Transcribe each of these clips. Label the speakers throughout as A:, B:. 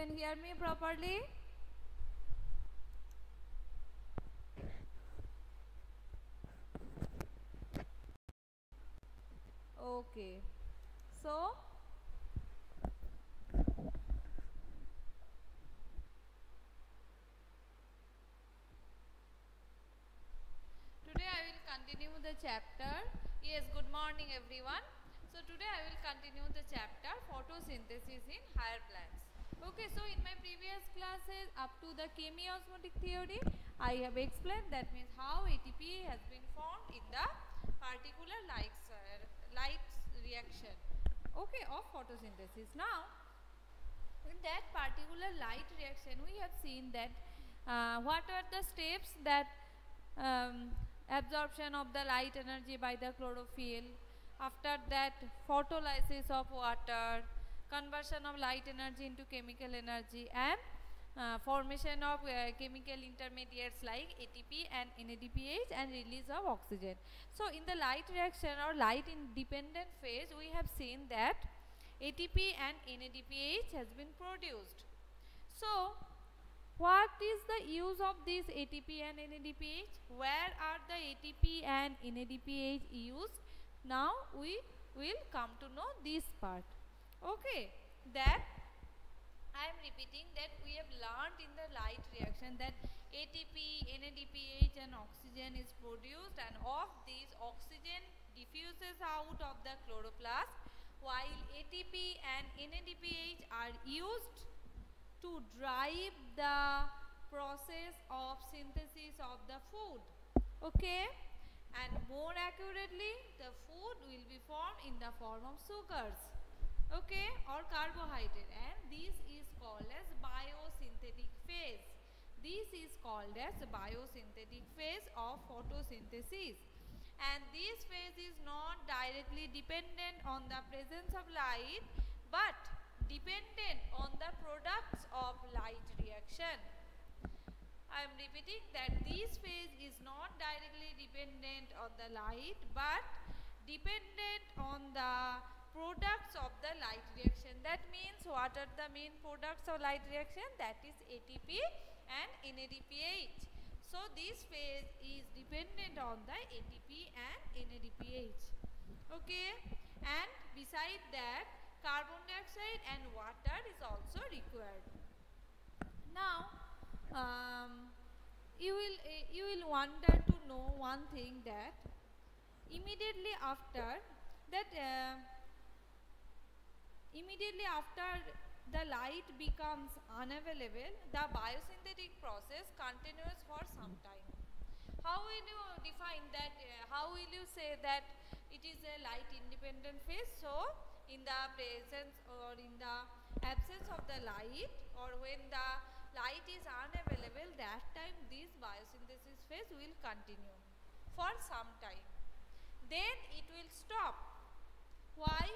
A: can hear me properly? Okay. So, today I will continue the chapter. Yes, good morning everyone. So today I will continue the chapter photosynthesis in higher plants. Okay, so in my previous classes up to the chemiosmotic theory, I have explained that means how ATP has been formed in the particular light reaction, okay, of photosynthesis. Now, in that particular light reaction, we have seen that what are the steps that um, absorption of the light energy by the chlorophyll, after that photolysis of water, conversion of light energy into chemical energy, and formation of chemical intermediates like ATP and NADPH and release of oxygen. So in the light reaction or light independent phase, we have seen that ATP and NADPH has been produced. So what is the use of this ATP and NADPH? Where are the ATP and NADPH used? Now we will come to know this part. Okay, that I am repeating that we have learned in the light reaction that ATP, NADPH and oxygen is produced, and of these oxygen diffuses out of the chloroplast, while ATP and NADPH are used to drive the process of synthesis of the food. Okay, and more accurately, the food will be formed in the form of sugars, okay, or carbohydrate, and this is called as biosynthetic phase. This is called as biosynthetic phase of photosynthesis, and this phase is not directly dependent on the presence of light but dependent on the products of light reaction. I am repeating that this phase is not directly dependent on the light but dependent on the products of the light reaction. That means what are the main products of light reaction? That is ATP and NADPH. So this phase is dependent on the ATP and NADPH. Okay, and beside that, carbon dioxide and water is also required. Now, you will wonder to know one thing, that immediately after the light becomes unavailable, the biosynthetic process continues for some time. How will you define that? How will you say that it is a light independent phase? So, in the presence or in the absence of the light, or when the light is unavailable, that time this biosynthesis phase will continue for some time. Then it will stop. Why?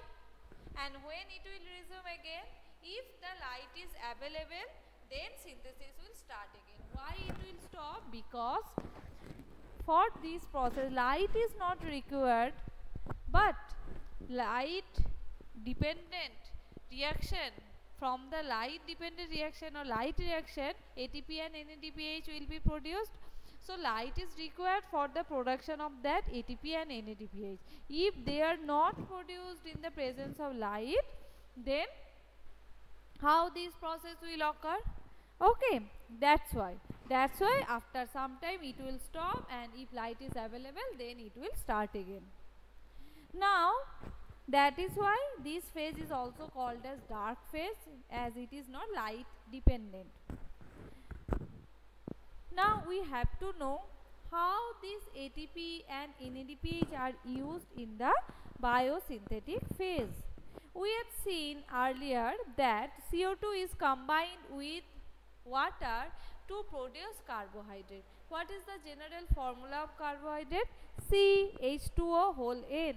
A: And when it will resume again? If the light is available, then synthesis will start again. Why it will stop? Because for this process light is not required, but light dependent reaction, from the light dependent reaction or light reaction, ATP and NADPH will be produced. So light is required for the production of that ATP and NADPH. If they are not produced in the presence of light, then how this process will occur? Okay, that's why after some time it will stop, and if light is available, then it will start again. Now that is why this phase is also called as dark phase, as it is not light dependent. Now we have to know how these ATP and NADPH are used in the biosynthetic phase. We have seen earlier that CO2 is combined with water to produce carbohydrate. What is the general formula of carbohydrate? CH2O whole N.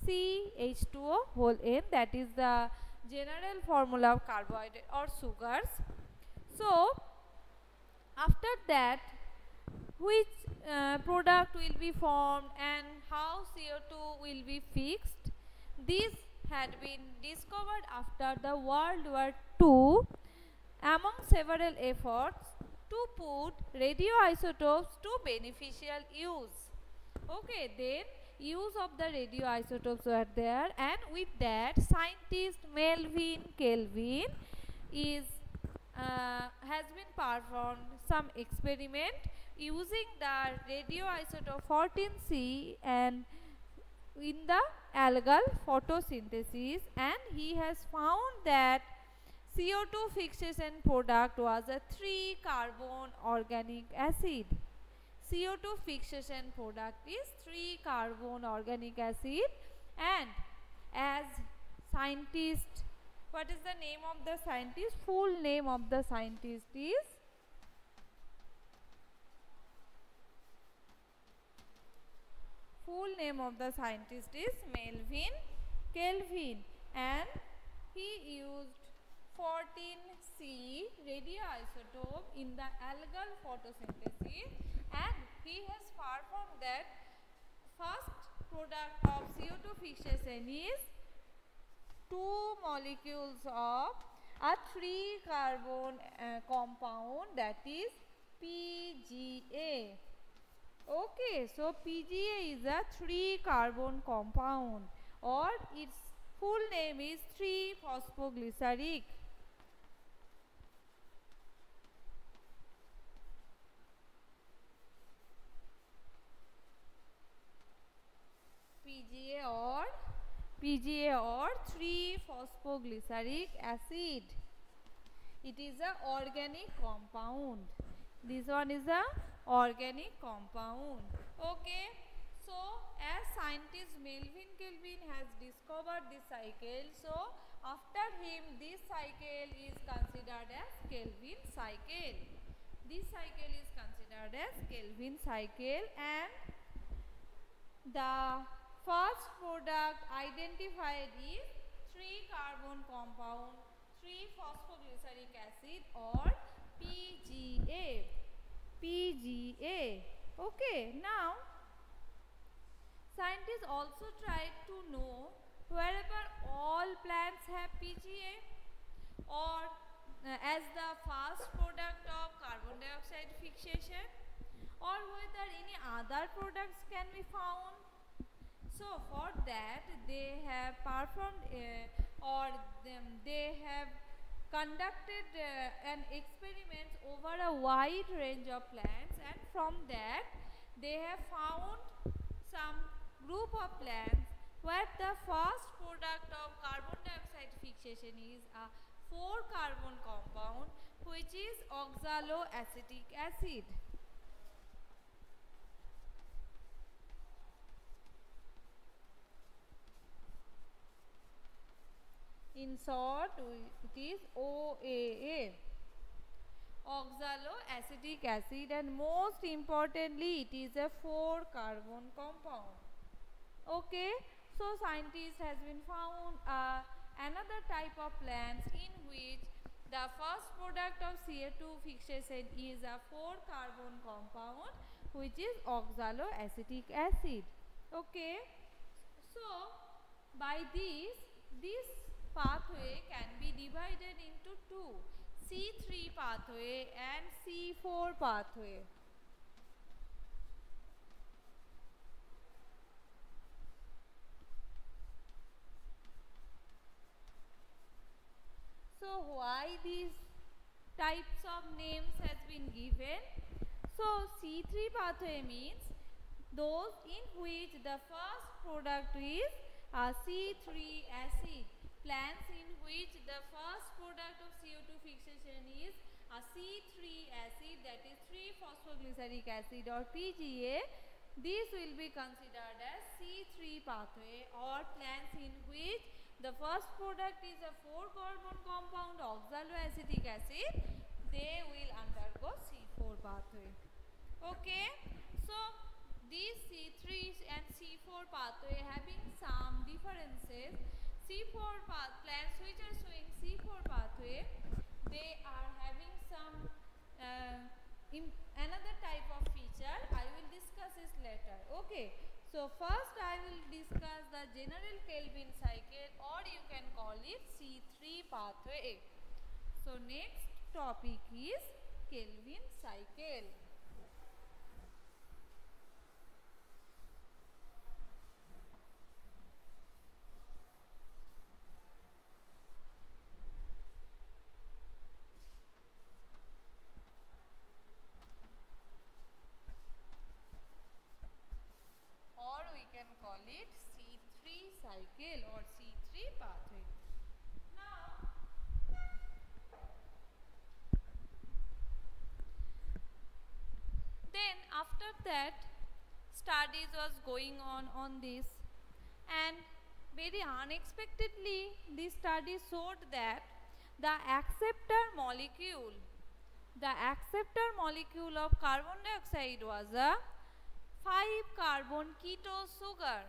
A: CH2O whole N, that is the general formula of carbohydrate or sugars. So after that, which product will be formed and how CO2 will be fixed, this had been discovered after the World War II, among several efforts to put radioisotopes to beneficial use. Okay, then use of the radioisotopes were there, and with that scientist Melvin Kelvin is has been performed some experiment using the radioisotope 14C and in the algal photosynthesis, and he has found that CO2 fixation product was a 3-carbon organic acid. CO2 fixation product is 3-carbon organic acid, and as scientist, what is the name of the scientist? Full name of the scientist is Melvin Kelvin, and he used 14C radioisotope in the algal photosynthesis, and he has performed that first product of CO2 fixation is 2 molecules of a 3-carbon compound, that is PGA. Okay, so PGA is a 3-carbon compound, or its full name is 3-phosphoglyceric. PGA or 3-phosphoglyceric acid. It is a organic compound. This one is a organic compound. Okay, so as scientist Melvin Kelvin has discovered this cycle, so after him this cycle is considered as Kelvin cycle. This cycle is considered as Kelvin cycle, and the first product identified is 3-carbon compound 3-phosphoglyceric acid, or PGA. Okay, now scientists also tried to know wherever all plants have PGA, or as the first product of carbon dioxide fixation, or whether any other products can be found. So for that they have performed they have conducted an experiment over a wide range of plants, and from that they have found some group of plants where the first product of carbon dioxide fixation is a 4-carbon compound, which is oxaloacetic acid. In short, it is OAA, oxaloacetic acid, and most importantly it is a 4-carbon compound. Okay, so scientists has been found another type of plants in which the first product of CO2 fixation is a 4-carbon compound, which is oxaloacetic acid. Okay, so by this pathway can be divided into two, C3 pathway and C4 pathway. So why these types of names has been given? So C3 pathway means those in which the first product is a C3 acid. Plants in which the first product of CO2 fixation is a C3 acid, that is 3-phosphoglyceric acid, or PGA. This will be considered as C3 pathway, or plants in which the first product is a 4-carbon compound oxaloacetic acid, they will undergo C4 pathway. Okay, so these C3 and C4 pathway having some differences. C4 plants which are showing C4 pathway, they are having some another type of feature. I will discuss this later. Okay, so first I will discuss the general Kelvin cycle, or you can call it C3 pathway. So next topic is Kelvin cycle. Or we can call it C3 cycle or C3 pathway. Now, then after that studies was going on this, and very unexpectedly this study showed that the acceptor molecule of carbon dioxide was a 5-carbon keto sugar.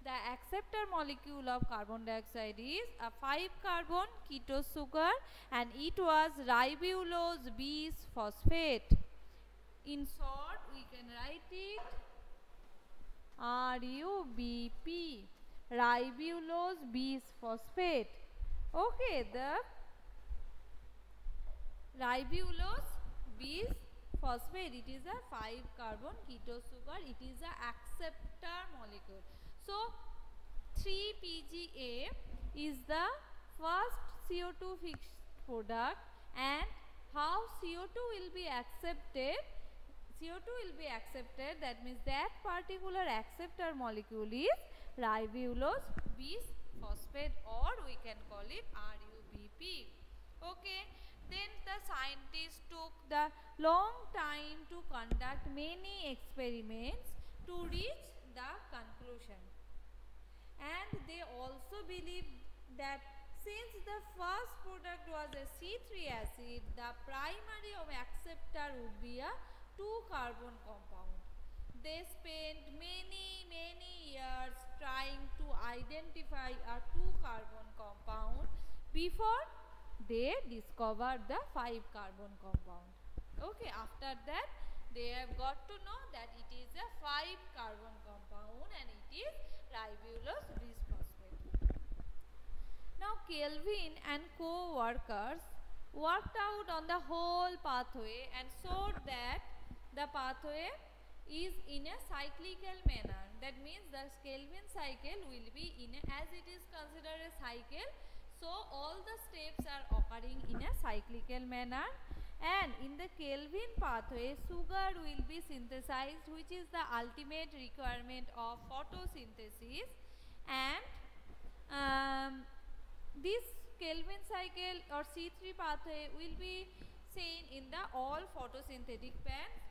A: The acceptor molecule of carbon dioxide is a 5-carbon keto sugar, and it was ribulose bisphosphate. In short, we can write it RUBP, ribulose bisphosphate. Okay, the ribulose bisphosphate, it is a 5-carbon keto sugar, it is a acceptor molecule. So 3-PGA is the first CO2 fixed product, and how CO2 will be accepted? CO2 will be accepted, that means that particular acceptor molecule is ribulose bisphosphate, or we can call it RUBP. Okay, then the scientists took the long time to conduct many experiments to reach the conclusion, and they also believed that since the first product was a C3 acid, the primary of acceptor would be a 2-carbon compound. They spent many years trying to identify a 2-carbon compound before they discovered the 5-carbon compound. Okay, after that they have got to know that it is a 5-carbon compound and it is ribulose bisphosphate. Now Kelvin and co-workers worked out on the whole pathway and showed that the pathway is in a cyclical manner. That means the Kelvin cycle will be as it is considered a cycle, so all the steps are occurring in a cyclical manner, and in the Kelvin pathway sugar will be synthesized, which is the ultimate requirement of photosynthesis, and this Kelvin cycle or C3 pathway will be seen in the all photosynthetic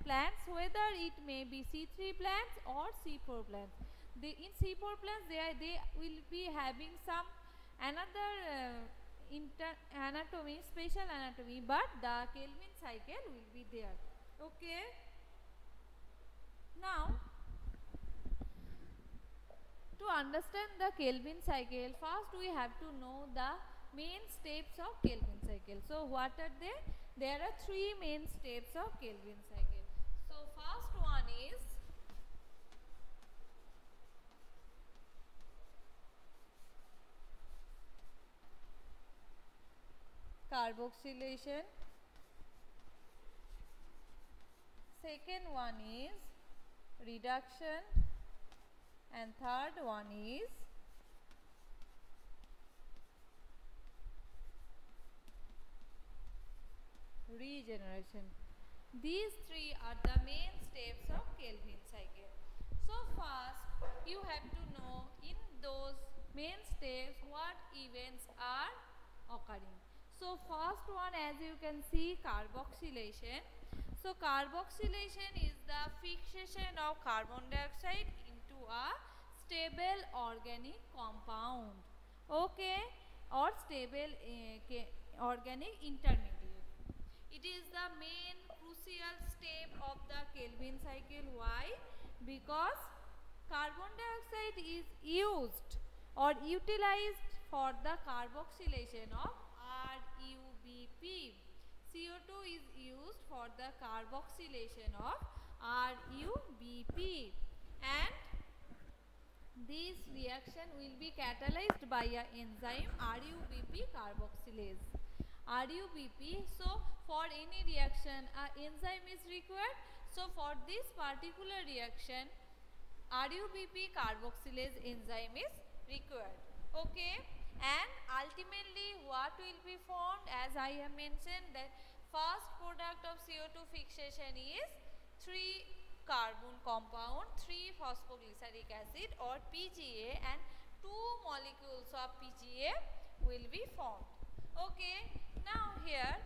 A: plants, whether it may be C3 plants or C4 plants. In C4 plants they will be having some another anatomy, special anatomy, but the Kelvin cycle will be there. Okay. Now, to understand the Kelvin cycle, first we have to know the main steps of Kelvin cycle. So what are they? There are 3 main steps of Kelvin cycle. So first one is carboxylation. Second one is reduction, and third one is regeneration. These 3 are the main steps of Kelvin cycle. So first you have to know in those main steps what events are occurring. So first one, as you can see, carboxylation. So carboxylation is the fixation of carbon dioxide into a stable organic compound, okay, or stable organic intermediate. It is the main crucial step of the Kelvin cycle. Why? Because carbon dioxide is used or utilized for the carboxylation of RUBP. CO2 is used for the carboxylation of RUBP, and this reaction will be catalyzed by an enzyme RUBP carboxylase. RUBP. So for any reaction a enzyme is required. So for this particular reaction RUBP carboxylase enzyme is required. Okay, and ultimately what will be formed, as I have mentioned, the first product of CO2 fixation is 3 carbon compound 3 phosphoglyceric acid or PGA, and 2 molecules of PGA will be formed. Okay, now here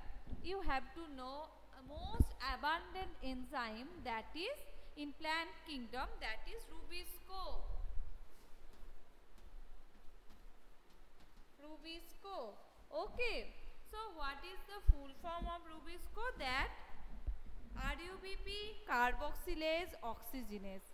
A: you have to know a most abundant enzyme that is in plant kingdom, that is Rubisco. Rubisco. Okay. So what is the full form of Rubisco? That RUBP carboxylase oxygenase.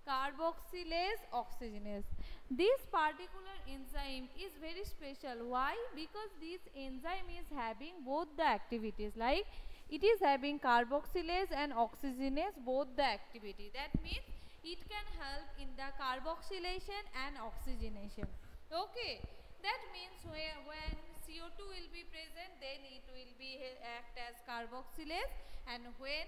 A: Carboxylase oxygenase. This particular enzyme is very special. Why? Because this enzyme is having both the activities, like it is having carboxylase and oxygenase both the activity. That means it can help in the carboxylation and oxygenation. Okay, that means when CO2 will be present, then it will be act as carboxylase, and when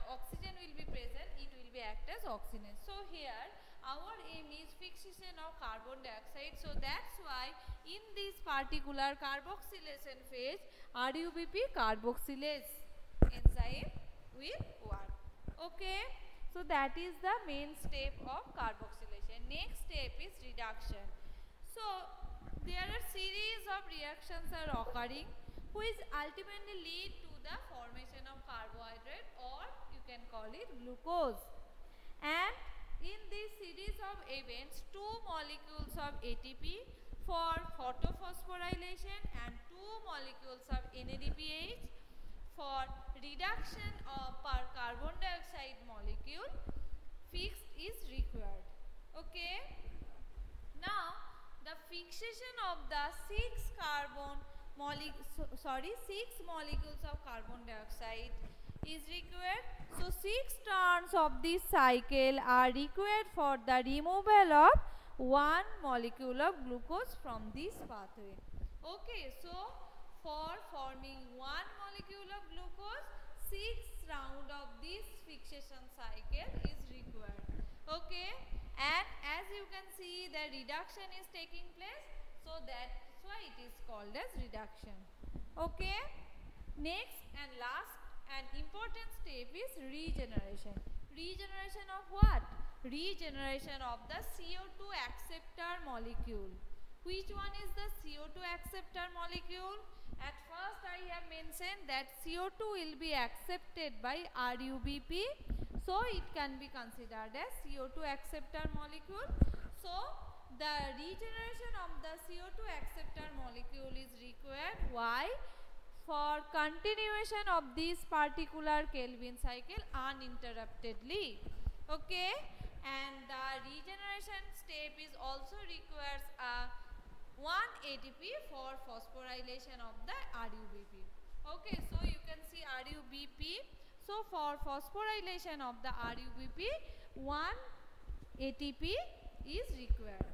A: oxygen will be present, it will be act as oxygenase. So here our aim is fixation of carbon dioxide. So that's why in this particular carboxylation phase RUBP carboxylase enzyme will work. Okay, so that is the main step of carboxylation. Next step is reduction. So there are series of reactions are occurring which ultimately lead to the formation of carbohydrate, or you can call it glucose. And in this series of events, 2 molecules of ATP for photophosphorylation and 2 molecules of NADPH for reduction of per carbon dioxide molecule fixed is required. Okay. Now the fixation of the 6 molecules of carbon dioxide is required. So 6 turns of this cycle are required for the removal of 1 molecule of glucose from this pathway. Okay, so for forming 1 molecule of glucose, 6 round of this fixation cycle is required. Okay, and as you can see the reduction is taking place, so that's why it is called as reduction. Okay, next and last and important step is regeneration. Regeneration of what? Regeneration of the CO2 acceptor molecule. Which one is the CO2 acceptor molecule? At first I have mentioned that CO2 will be accepted by RUBP, so it can be considered as CO2 acceptor molecule. So the regeneration of the CO2 acceptor molecule is required. Why? For continuation of this particular Kelvin cycle uninterruptedly. Okay, and the regeneration step is also requires a 1 ATP for phosphorylation of the RUBP. Okay, so you can see RUBP. So for phosphorylation of the RUBP, 1 ATP is required.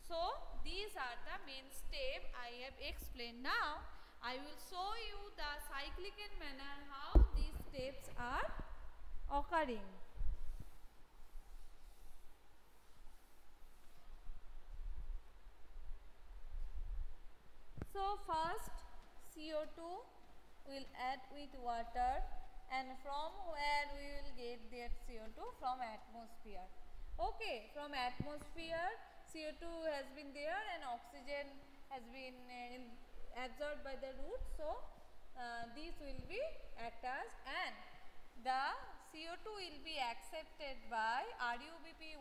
A: So these are the main steps I have explained. Now I will show you the cyclical manner how these steps are occurring. So first CO2 will add with water, and from where we will get that CO2? From atmosphere. Okay, from atmosphere CO2 has been there and oxygen has been absorbed by the root. So this will be act as, and the CO2 will be accepted by RUBP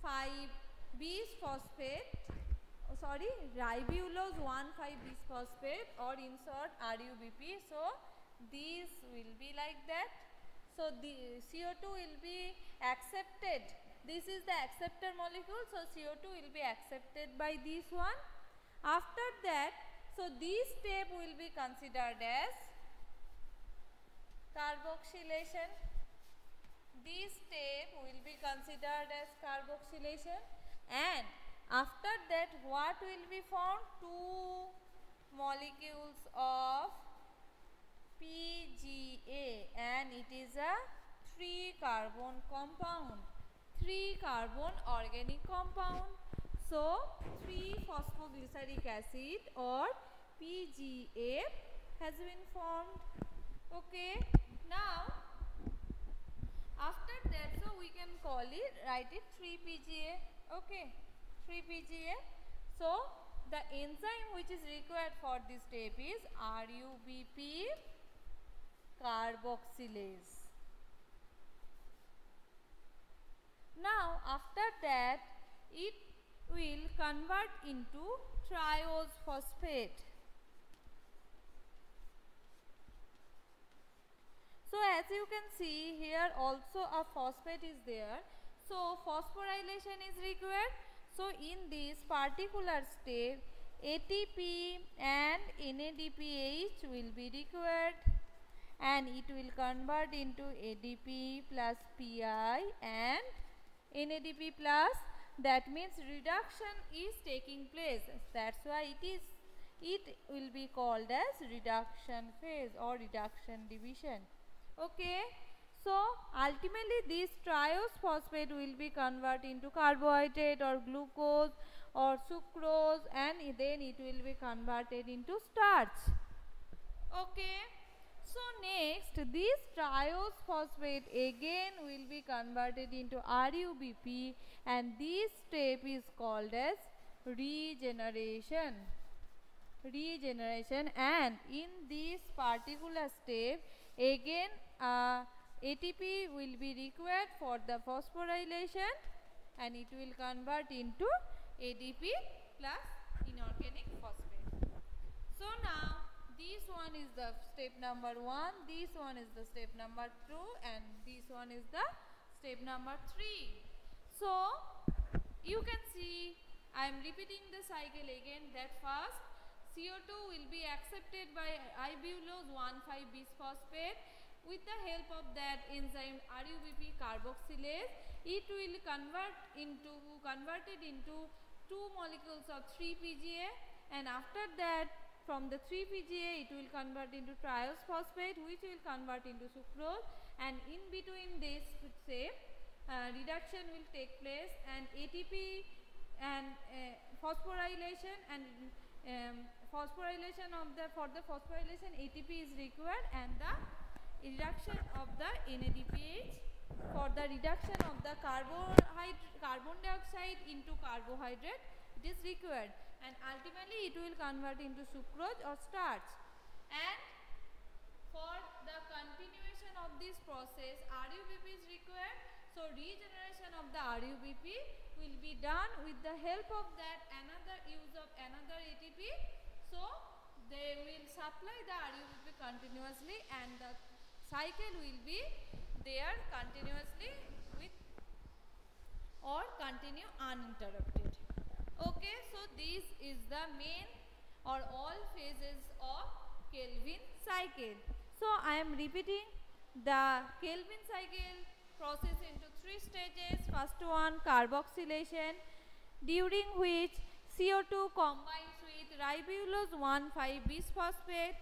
A: 1,5-bisphosphate, ribulose 1,5-bisphosphate, or in short RUBP. So these will be like that. So the CO2 will be accepted. This is the acceptor molecule. So CO2 will be accepted by this one. After that, so this step will be considered as carboxylation. This step will be considered as carboxylation, and after that what will be formed? 2 molecules of PGA, and it is a 3 carbon compound, 3 carbon organic compound. So 3 phosphoglyceric acid or PGA has been formed. Okay, now after that, so we can call it, write it 3-PGA. Okay, 3-PGA. So the enzyme which is required for this step is RUBP carboxylase. Now after that, it will convert into triose phosphate. So as you can see here, also a phosphate is there. So phosphorylation is required. So in this particular step, ATP and NADPH will be required, and it will convert into ADP plus PI and NADP plus. That means reduction is taking place. That's why it will be called as reduction phase or reduction division. Okay, so ultimately this triose phosphate will be converted into carbohydrate or glucose or sucrose, and then it will be converted into starch. Okay, so next this triose phosphate again will be converted into RUBP, and this step is called as regeneration. And in this particular step again ATP will be required for the phosphorylation, and it will convert into ADP plus inorganic phosphate. So now this one is the step number 1, this one is the step number 2, and this one is the step number 3. So you can see I am repeating the cycle again. That first CO2 will be accepted by ribulose 1,5-bisphosphate. With the help of that enzyme RUBP carboxylase, it will converted into 2 molecules of 3-PGA, and after that from the 3-PGA it will convert into triose phosphate, which will convert into sucrose, and in between this step reduction will take place, and ATP and phosphorylation, and phosphorylation of the phosphorylation ATP is required, and the reduction of the NADPH for the reduction of the carbon dioxide into carbohydrate, it is required, and ultimately it will convert into sucrose or starch. And for the continuation of this process RUBP is required. So regeneration of the RUBP will be done with the help of that another use of another ATP. So they will supply the RUBP continuously, and the cycle will be there continuously with or continue uninterrupted. Okay, so this is the main or all phases of Calvin cycle. So I am repeating the Calvin cycle process into 3 stages. First one, carboxylation, during which CO2 combines with ribulose 1,5-bisphosphate.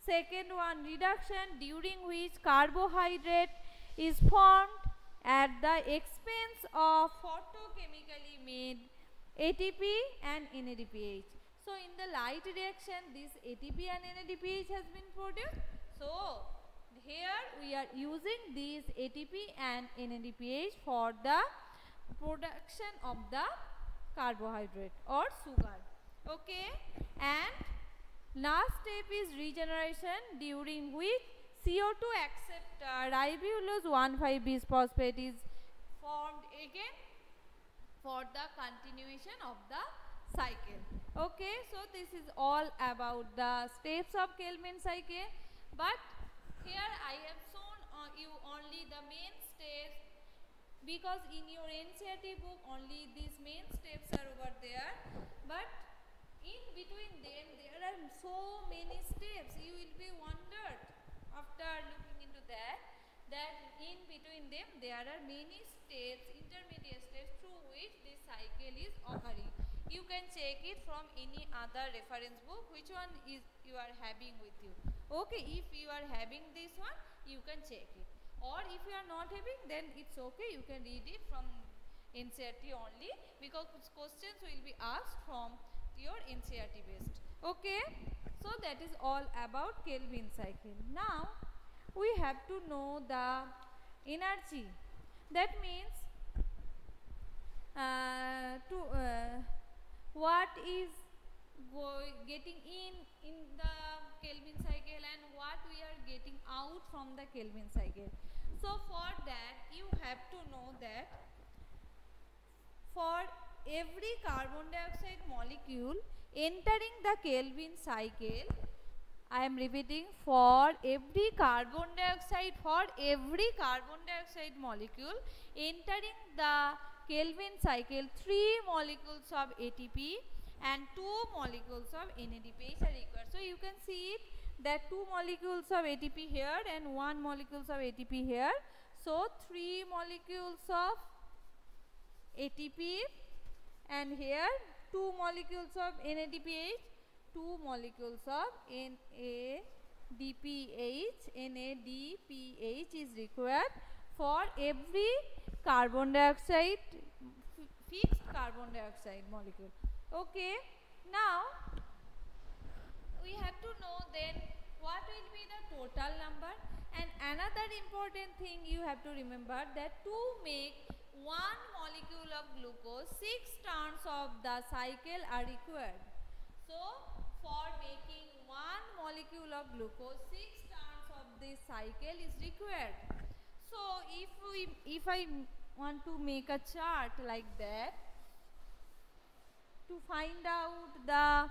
A: Second one, reduction, during which carbohydrate is formed at the expense of photochemically made ATP and NADPH. So in the light reaction, this ATP and NADPH has been produced. So here we are using these ATP and NADPH for the production of the carbohydrate or sugar. Okay, and last step is regeneration, during which CO2 accept ribulose 1,5-bisphosphate is formed again for the continuation of the cycle. Okay, so this is all about the steps of Calvin cycle, but here I have shown you only the main steps, because in your NCERT book only these main steps are over there, but in between them there are so many steps. You will be wondered after looking into that in between them there are many steps, intermediate steps through which this cycle is occurring. You can check it from any other reference book, which one is you are having with you. Okay, if you are having this one, you can check it. Or if you are not having, then it's okay, you can read it from NCERT only, because questions will be asked from your NCERT based. Okay, so that is all about Kelvin cycle. Now we have to know the energy. That means what is getting in the Kelvin cycle and what we are getting out from the Kelvin cycle. So for that you have to know that for every carbon dioxide molecule entering the Kelvin cycle, I am repeating, for every carbon dioxide molecule entering the Kelvin cycle, 3 molecules of ATP and 2 molecules of NADPH are required. So you can see it that 2 molecules of ATP here and 1 molecules of ATP here. So 3 molecules of ATP and here 2 molecules of NADPH, 2 molecules of NADPH is required for every carbon dioxide, fixed carbon dioxide molecule. Okay, now we have to know then what will be the total number. And another important thing you have to remember, that to make 1 molecule of glucose, 6 turns of the cycle are required. So for making 1 molecule of glucose, 6 turns of this cycle is required. So if I want to make a chart like that to find out the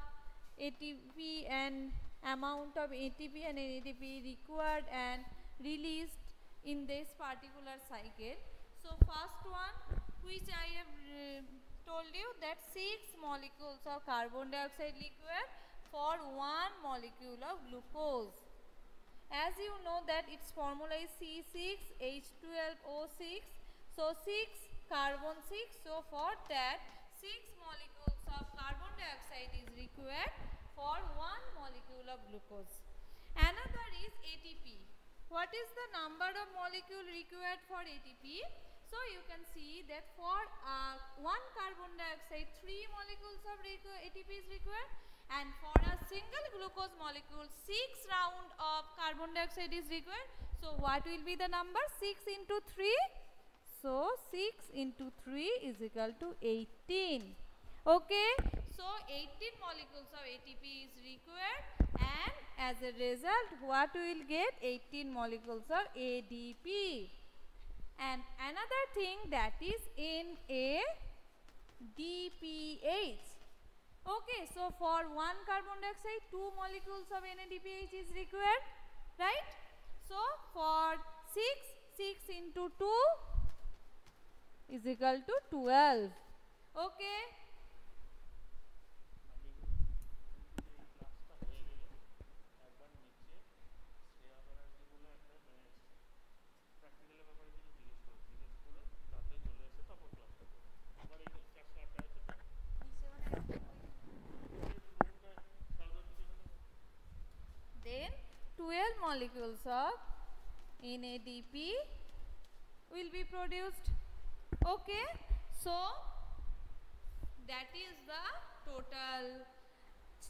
A: ATP and amount of ATP and NADP required and released in this particular cycle. So first one, which I have told you, that 6 molecules of carbon dioxide required for 1 molecule of glucose. As you know that its formula is C6H12O6. So 6 carbon 6. So for that 6 molecules of carbon dioxide is required for 1 molecule of glucose. Another is ATP. What is the number of molecule required for ATP? So you can see that for 1 carbon dioxide, 3 molecules of ATP is required, and for a single glucose molecule, 6 round of carbon dioxide is required. So what will be the number? 6 into 3. So 6 into 3 is equal to 18. Okay, so 18 molecules of ATP is required, and as a result what we will get? 18 molecules of ADP. And another thing, that is NADPH. Okay, so for 1 carbon dioxide, 2 molecules of NADPH is required, right? So for 6 into 2 is equal to 12. Okay. Then 12 molecules of NADP will be produced. Okay, so that is the total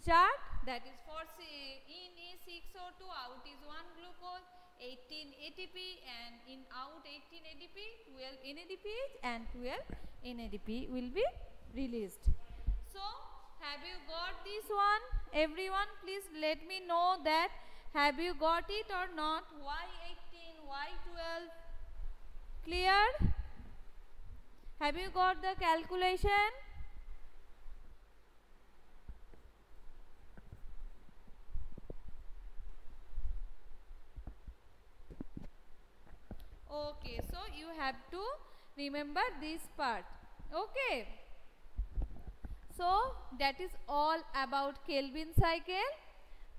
A: chart. That is for in A6O2 out is 1 glucose, 18 ATP, and in out 18 ADP, 12 NADPH and 12 NADP will be released. So have you got this one? Everyone, please let me know that have you got it or not? Why 18? Why 12? Clear? Have you got the calculation? Okay, so you have to remember this part. Okay. So that is all about Kelvin cycle.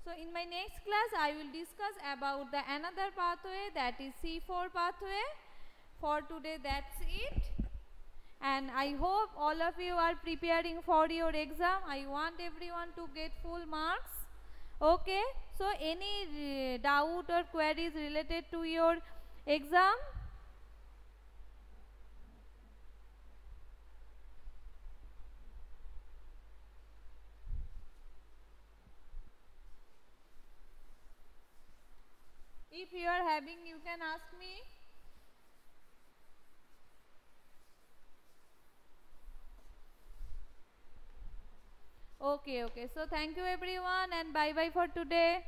A: So in my next class I will discuss about the another pathway, that is C4 pathway. For today that's it. and I hope all of you are preparing for your exam. I want everyone to get full marks. Okay, so any doubt or queries related to your exam? If you are having, you can ask me. Okay, okay. So thank you everyone and bye bye for today.